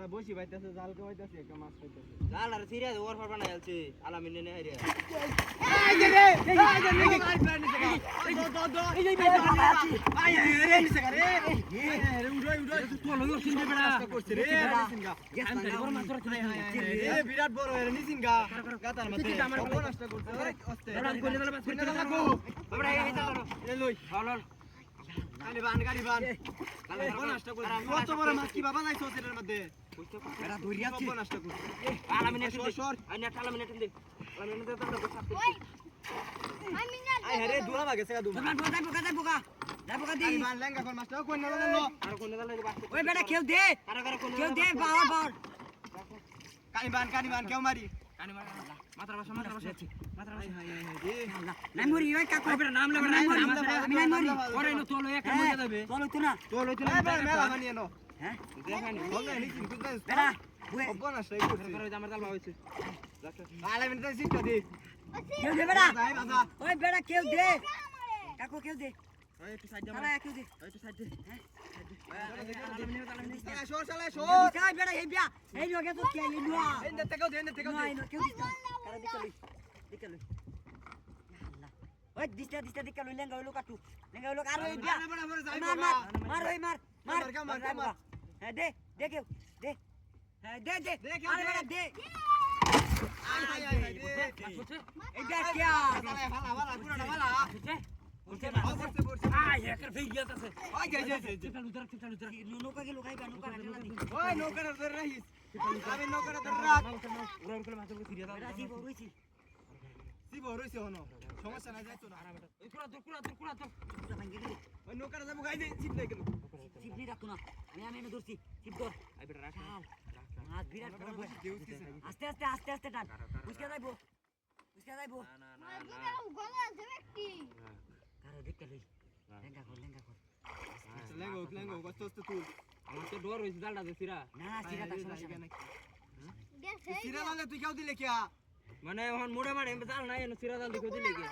বেটা বসি বাইতেছে জাল কে বাইতেছে একটা মাছ পাইতেছে জাল আর সিরিয়া ওর ফর বানাই আলছি আলামিন নে হারিয়া এই যে রে এই যে রে মার প্ল্যান নিছে গা দো এই যে আই রে নিছে গা রে রে উড়াই তো লইও সিনবে বেটা রাস্তা করছে রে নিছিন গা আমি বড় মাছ ধরতে রে বিরাট বড় এর নিছিন গা গাতার মধ্যে আমার বড় নষ্ট করছে আরে অস্তে বেটা কইলে দলে মাছ কইলে লাগো বাবা এই চালো রে লই হল গাড়ি বান কালে বড় নষ্ট করছে কত বড় মাছ কি বাবা যাইছো সেটার মধ্যে বেটা ধরিয়াছি বড় নষ্ট করছে আলামিন সর আইনা আলামিন দে আলামিন দে তো সাপ আই হরে দুলা ভাগে সেগা দুলা যাবো দি বান লেঙ্গা কোন মাছটা কোন না নো আর কোন দালে বাস ওই বেটা কেউ দে কেউ দে বাবার কানি বান কেউ মারি কানি মাত্রা বাসা হাই হাই রে নাই মরি ওই কাকু বেটা নাম লেবে নাই মরি আমি নাই মরি ওরে নো তোলো একটা মজা দেবে চলো তো না মেলা বানিয়ে নো হ্যাঁ দেখানি বললে নিছিন কুদা বেটা ওই অব্বনা সেই করছে করে আমার জাল ভাইছে আলে মিনিট সিটটা দি কেউ দে বেটা যাই বাবা ওই বেটা কেউ দে কাকু কেউ দে ওই একটু সাইড দে তারা কেউ দে একটু সাইড দে সর চালা সর ওই বেটা এই বিয়া এই লগে তো কে লিনুয়া এই দেখতে কেউ নাই কেউ দিস কারা দিকে লই ওই দিস্তা দিকে লই লেঙ্গা হইলো কাটু লেঙ্গা হইলো আর ওই বিয়া মার ওই মার হ্যাঁ দে কেউ দে হ্যাঁ দে আরে বেটা দে এই বিয়া কে ভালা পুরাটা ভালা আই একার ফেই গিয়াছে ওই যাই চালু নৌকা কে লুকাই নৌকা রাখলা দি ওই নৌকার ধরে রাখিস আমি নৌকার ধরে রাখ ওরা করে মাছ করে ফিরিয়া দাও রাজি বইছি শিব হইছে হনো সমস্যা নাই যাইতো না ওই কুড়া তো ওই নৌকার যাবো গাই দে চিপ নাই কেন চিপ নি রাখতো না আমি এনে ধরছি চিপ ধর আই বেটা রাখ মাছ বিরাট বড় বসে কেউ উঠতেছে না আস্তে টান বুঝকে যাইবো না কারো দেখতে লই লেঙ্গা কর লেঙ্গো কষ্ট তুল আমার তো ডর হইছে জালটা দে সিরা না সিরা তা সমস্যা নাই সিরা লালে তুই কেউ দিলে কিয়া মানে এখন মোড়ে মারে জাল নাই এনে সিরা জাল দেখো দিলে কি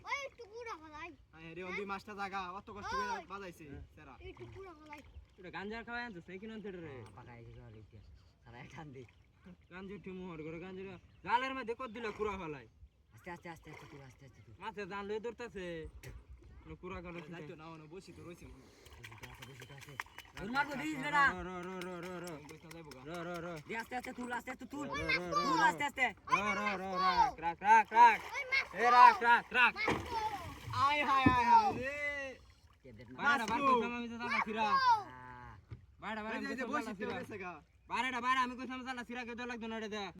ওই টুকুরা ফলাই রে ওই মাছটা জায়গা অত কষ্ট করে বাজাইছে সেরা এই টুকুরা ফলাই এটা গাঞ্জার খাওয়া আনছে সেই কিনন তেড়ে রে পাকাই দিছো আর ইতিয়া সারা টান দে গাঞ্জা টি মোহর করে গাঞ্জা জালের মধ্যে কত দিলে কুড়া ফলাই আস্তে তুই মাছে জাল লই ধরতেছে কুড়া করে যাইতো না ওনো বসি তো রইছে বসে আছে তোর মারবো দিস বেটা র বসে যাইবো গা র দে আস্তে তুল আস্তে রাখ এ রাখ আই হাই রে কে দেখ না বাড়া বাড়া কইতাম আমি জাল সিরা বাড়া এই যে বসি তো গেছে গা বাড়াটা বাড়া আমি কইতাম জাল সিরা কে দে লাগতো না রে দে